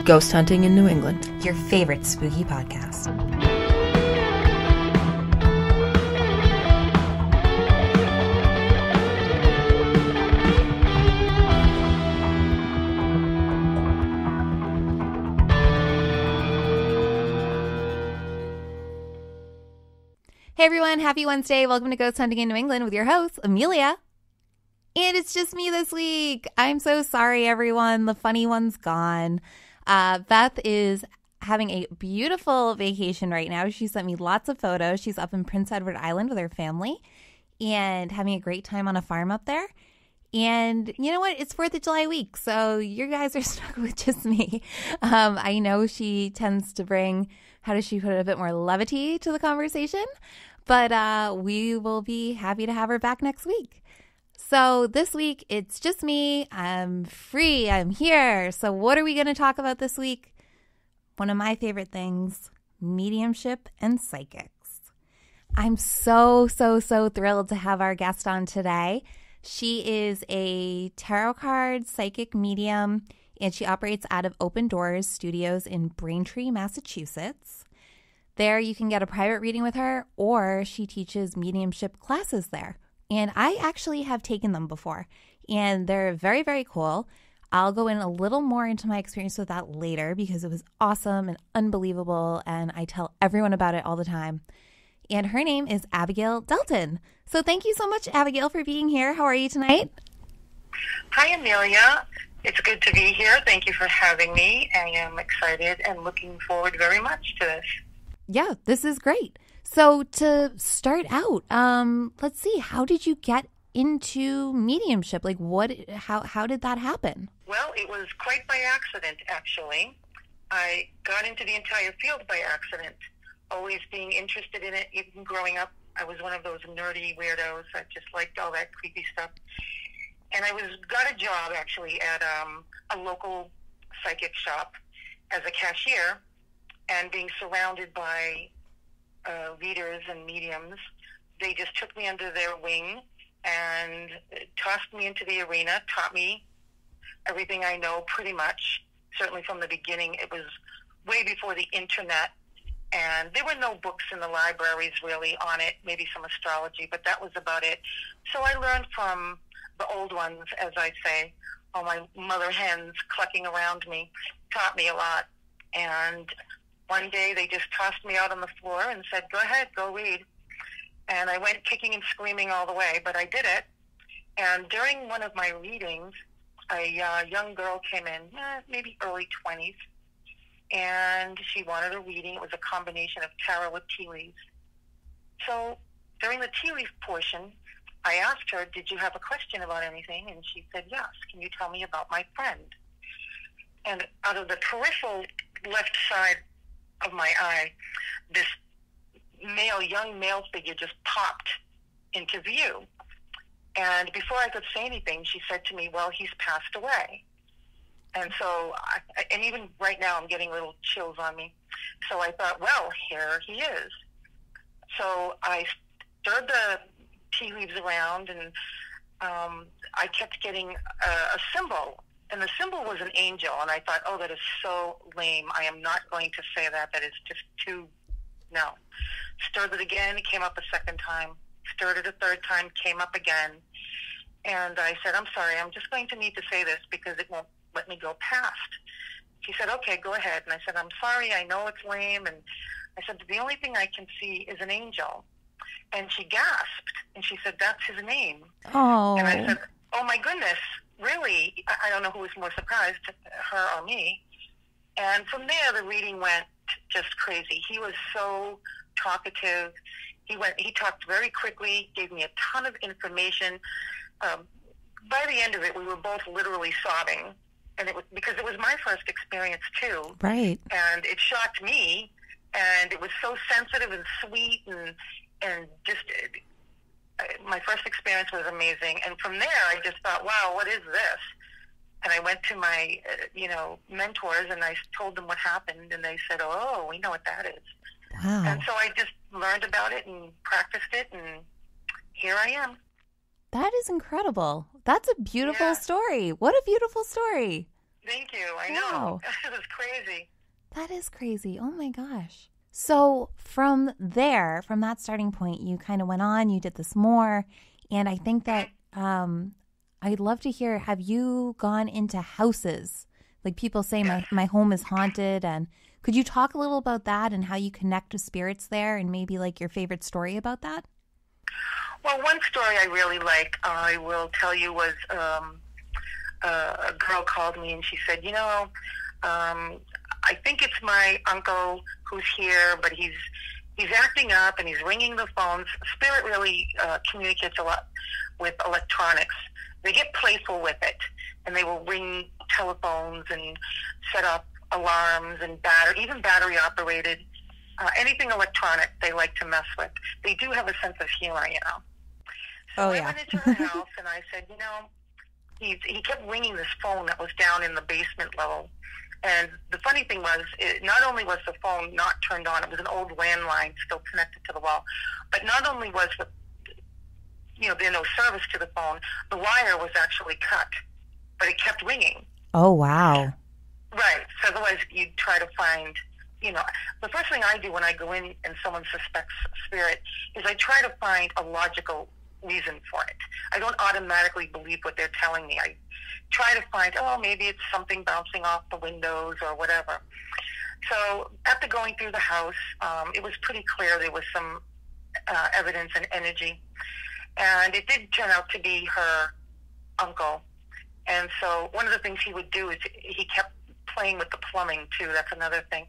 Ghost Hunting in New England, your favorite spooky podcast. Hey everyone, happy Wednesday. Welcome to Ghost Hunting in New England with your host, Amelia. And it's just me this week. I'm so sorry, everyone. The funny one's gone. Beth is having a beautiful vacation right now. She sent me lots of photos. She's up in Prince Edward Island with her family and having a great time on a farm up there. And you know what? It's 4th of July week, so you guys are stuck with just me. I know she tends to bring, how does she put it, a bit more levity to the conversation, but we will be happy to have her back next week. So this week, it's just me. I'm free. I'm here. So what are we going to talk about this week? One of my favorite things, mediumship and psychics. I'm so thrilled to have our guest on today. She is a tarot card psychic medium, and she operates out of Open Doors Studios in Braintree, Massachusetts. There you can get a private reading with her, or she teaches mediumship classes there. And I actually have taken them before, and they're very, very cool. I'll go in a little more into my experience with that later because it was awesome and unbelievable, and I tell everyone about it all the time. And her name is Abigail Dalton. So thank you so much, Abigail, for being here. How are you tonight? Hi, Amelia. It's good to be here. Thank you for having me. I am excited and looking forward very much to this. Yeah, this is great. So to start out, let's see, how did you get into mediumship? Like how did that happen? Well, it was quite by accident, actually. I got into the entire field by accident, always being interested in it. Even growing up, I was one of those nerdy weirdos that just liked all that creepy stuff. And I got a job, actually, at a local psychic shop as a cashier, and being surrounded by readers and mediums, they just took me under their wing and tossed me into the arena, taught me everything I know pretty much. Certainly from the beginning, it was way before the internet, and there were no books in the libraries really on it, maybe some astrology, but that was about it. So I learned from the old ones, as I say, all my mother hens clucking around me, taught me a lot. And one day they just tossed me out on the floor and said, go ahead, go read. And I went kicking and screaming all the way, but I did it. And during one of my readings, a young girl came in, maybe early 20s, and she wanted a reading. It was a combination of tarot with tea leaves. So during the tea leaf portion, I asked her, did you have a question about anything? And she said, yes. Can you tell me about my friend? And out of the peripheral left side of my eye, this young male figure just popped into view. And before I could say anything, she said to me, well, he's passed away. And so, and even right now, I'm getting little chills on me. So I thought, well, here he is. So I stirred the tea leaves around, and I kept getting a symbol. And the symbol was an angel, and I thought, oh, that is so lame. I am not going to say that. That is just too, no. Stirred it again, it came up a second time. Stirred it a third time, came up again. And I said, I'm sorry, I'm just going to need to say this because it won't let me go past. She said, okay, go ahead. And I said, I'm sorry, I know it's lame. And I said, the only thing I can see is an angel. And she gasped, and she said, that's his name. Oh. And I said, oh, my goodness. Really, I don't know who was more surprised, her or me. And from there, the reading went just crazy. He was so talkative. He talked very quickly, gave me a ton of information. By the end of it, we were both literally sobbing, and it was because it was my first experience too. Right. And it shocked me, and it was so sensitive and sweet, and just. My first experience was amazing. And from there, I just thought, wow, what is this? And I went to my, mentors, and I told them what happened. And they said, oh, we know what that is. Wow. And so I just learned about it and practiced it. And here I am. That is incredible. That's a beautiful story. What a beautiful story. Thank you. I Wow. know. It was crazy. That is crazy. Oh my gosh. So from there, from that starting point, you kind of went on, you did this more. And I think that I'd love to hear, have you gone into houses? Like people say, my home is haunted. And could you talk a little about that and how you connect with spirits there and maybe like your favorite story about that? Well, one story I really like, I will tell you, was a girl called me and she said, I think it's my uncle who's here, but he's acting up and he's ringing the phones. Spirit really communicates a lot with electronics. They get playful with it, and they will ring telephones and set up alarms and even battery operated. Anything electronic they like to mess with. They do have a sense of humor, So I went into her house and I said, he kept ringing this phone that was down in the basement level. And the funny thing was, not only was the phone not turned on, it was an old landline still connected to the wall, but not only was there no service to the phone, the wire was actually cut, but it kept ringing. Oh, wow. Right. So otherwise you'd try to find, the first thing I do when I go in and someone suspects spirit is I try to find a logical reason for it. I don't automatically believe what they're telling me. I try to find, maybe it's something bouncing off the windows or whatever. So after going through the house, it was pretty clear there was some evidence and energy. And it did turn out to be her uncle. And so one of the things he would do is he kept playing with the plumbing too. That's another thing.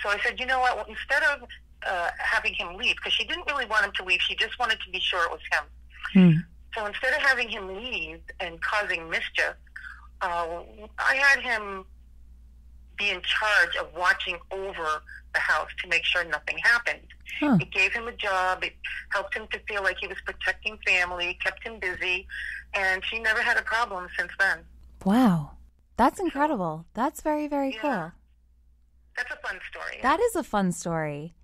So I said, you know what, instead of having him leave, because she didn't really want him to leave, she just wanted to be sure it was him. So instead of having him leave and causing mischief, I had him be in charge of watching over the house to make sure nothing happened. It gave him a job. It helped him to feel like he was protecting family, kept him busy, and she never had a problem since then. Wow. That's incredible. That's very, very cool. That's a fun story. That is a fun story.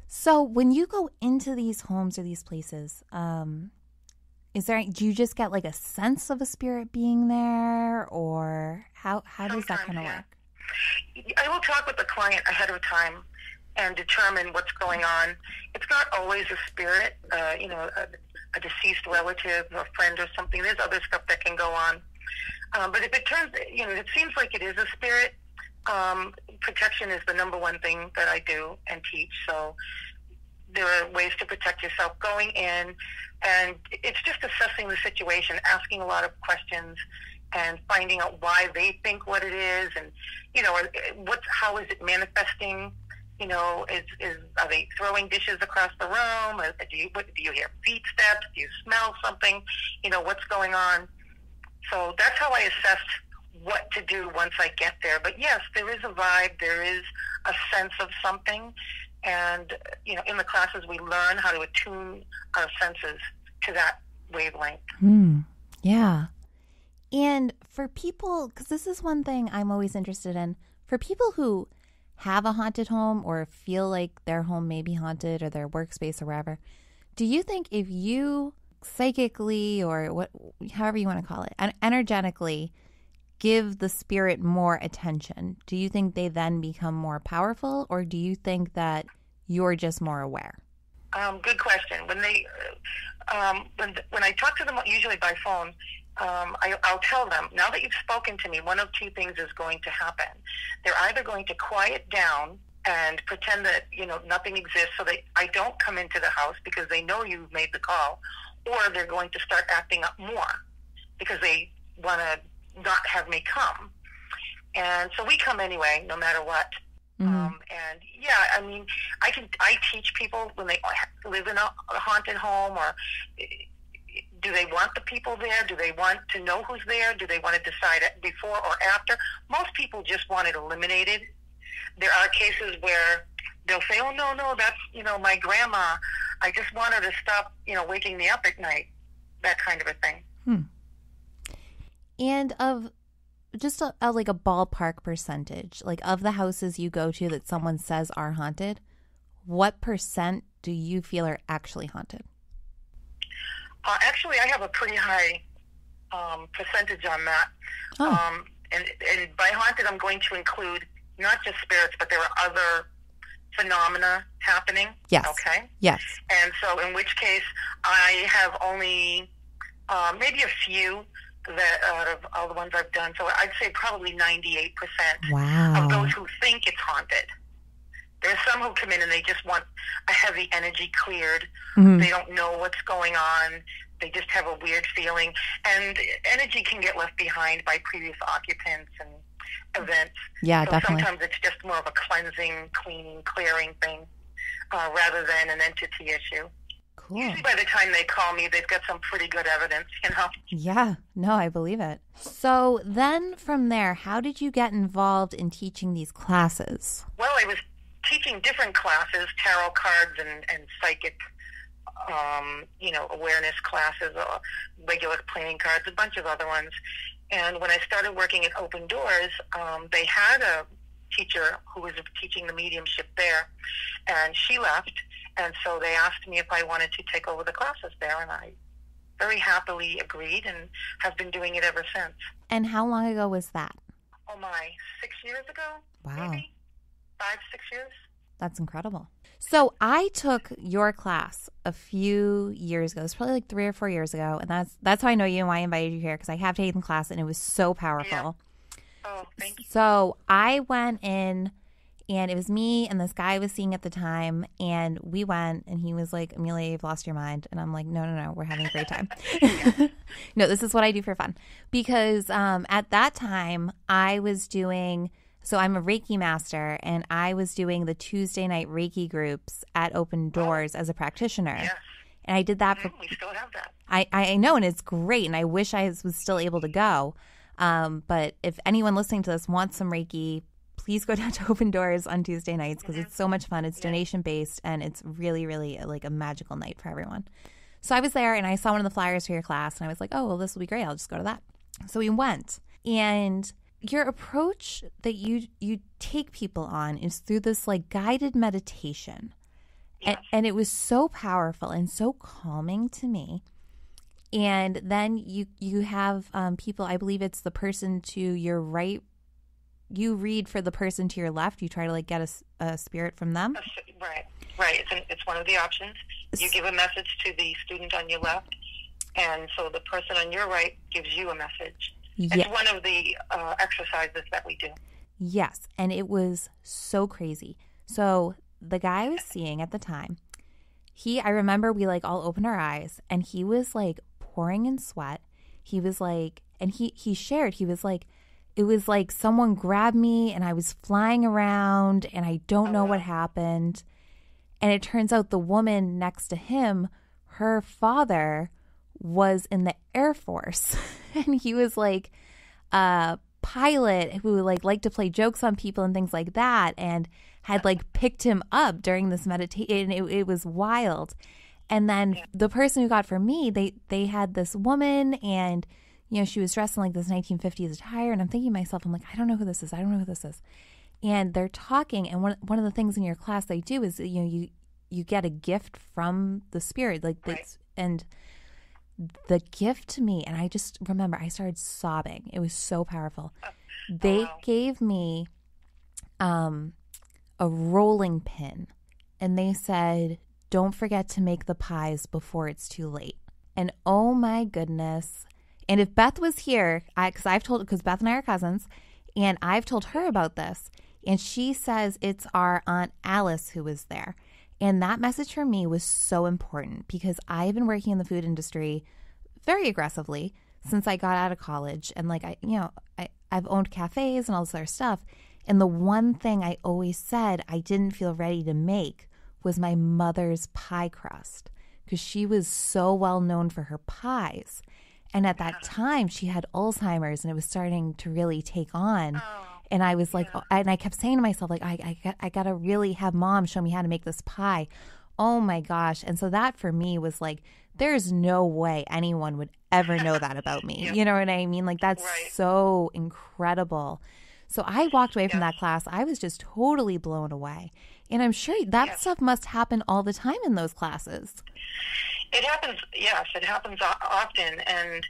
So when you go into these homes or these places, do you just get like a sense of a spirit being there, or how does that kind of work? I will talk with the client ahead of time and determine what's going on. It's not always a spirit, a deceased relative or friend or something. There's other stuff that can go on. But if it turns, it seems like it is a spirit, protection is the number one thing that I do and teach. So there are ways to protect yourself going in, and it's just assessing the situation, asking a lot of questions, and finding out why they think what it is, and how is it manifesting? Are they throwing dishes across the room? Do you hear feet steps? Do you smell something? What's going on? So that's how I assess what to do once I get there. But yes, there is a vibe. There is a sense of something. And, in the classes we learn how to attune our senses to that wavelength. Yeah. And for people, because this is one thing I'm always interested in, for people who have a haunted home or feel like their home may be haunted or their workspace or wherever, do you think if you psychically or however you want to call it, energetically give the spirit more attention, do you think they then become more powerful, or do you think that you're just more aware? Good question. When they, when I talk to them, usually by phone, I'll tell them, now that you've spoken to me, one of two things is going to happen. They're either going to quiet down and pretend that, nothing exists so that I don't come into the house because they know you've made the call, or they're going to start acting up more because they want to not have me come. And so we come anyway, no matter what. And yeah, I teach people when they live in a haunted home, or do they want the people there? Do they want to know who's there? Do they want to decide it before or after? Most people just want it eliminated. There are cases where they'll say, oh, no, that's, my grandma. I just want her to stop, waking me up at night. That kind of a thing. And of just a ballpark percentage, like of the houses you go to that someone says are haunted, what % do you feel are actually haunted? Actually, I have a pretty high percentage on that. And by haunted, I'm going to include not just spirits, but there are other phenomena happening. Yes. Okay? Yes. And so in which case, I have only maybe a few that out of all the ones I've done. So I'd say probably 98% Wow. of those who think it's haunted. There's some who come in and they just want a heavy energy cleared. Mm-hmm. They don't know what's going on. They just have a weird feeling. And energy can get left behind by previous occupants and events. Yeah, so definitely. Sometimes it's just more of a cleansing, cleaning, clearing thing rather than an entity issue. Cool. Usually by the time they call me, they've got some pretty good evidence, you know? Yeah, no, I believe it. So then from there, how did you get involved in teaching these classes? Well, I was teaching different classes, tarot cards and psychic, awareness classes, regular playing cards, a bunch of other ones. And when I started working at Open Doors, they had a teacher who was teaching the mediumship there, and she left. And so they asked me if I wanted to take over the classes there, and I very happily agreed and have been doing it ever since. And how long ago was that? Oh my, 6 years ago? Wow. Maybe 5, 6 years. That's incredible. So I took your class a few years ago. It was probably like 3 or 4 years ago. And that's how I know you and why I invited you here, because I have taken the class and it was so powerful. Yeah. Oh, thank you. So I went in, and it was me and this guy I was seeing at the time, and we went, and he was like, Amelia, you've lost your mind. And I'm like, no, we're having a great time. No, this is what I do for fun. Because at that time, I was doing, so I'm a Reiki master, and I was doing the Tuesday night Reiki groups at Open Doors as a practitioner. Yes. And I did that for, We still have that. I know, and it's great, and I wish I was still able to go. But if anyone listening to this wants some Reiki, please go down to Open Doors on Tuesday nights, because it's so much fun. It's donation-based, and it's really, really like a magical night for everyone. So I was there, and I saw one of the flyers for your class, and I was like, oh, well, this will be great. I'll just go to that. So we went. And your approach that you take people on is through this like guided meditation. Yes. And it was so powerful and so calming to me. And then you have people, I believe it's the person to your right. You read for the person to your left. You try to like get a spirit from them. Right. It's one of the options. You give a message to the student on your left, and so the person on your right gives you a message. Yeah. It's one of the exercises that we do. Yes, and it was so crazy. So the guy I was seeing at the time, I remember we like all opened our eyes, and he was like pouring in sweat. He was like, and he shared, he was like, it was like someone grabbed me and I was flying around and I don't know what happened. And it turns out the woman next to him, her father was in the Air Force. And he was like a pilot who like liked to play jokes on people and things like that, and had like picked him up during this meditation. It was wild. And then the person who got for me, they had this woman, and she was dressed in like this 1950s attire, and I'm thinking to myself, I'm like, I don't know who this is. And they're talking, and one of the things in your class they do is you get a gift from the spirit, like this, and the gift to me, and I just remember I started sobbing. It was so powerful. They gave me a rolling pin, and they said, don't forget to make the pies before it's too late. And oh my goodness. And if Beth was here, because Beth and I are cousins, and I've told her about this, and she says it's our Aunt Alice who was there. And that message for me was so important, because I've been working in the food industry very aggressively since I got out of college. And like, I've owned cafes and all this other stuff. And the one thing I always said I didn't feel ready to make was my mother's pie crust, because she was so well known for her pies. And at that time, she had Alzheimer's, and it was starting to really take on. And I was like, and I kept saying to myself, like, I got to really have Mom show me how to make this pie. Oh my gosh. And so that for me was like, there's no way anyone would ever know that about me. You know what I mean? Like, that's so incredible. So I walked away from that class. I was just totally blown away. And I'm sure that stuff must happen all the time in those classes. It happens, yes. It happens often. And,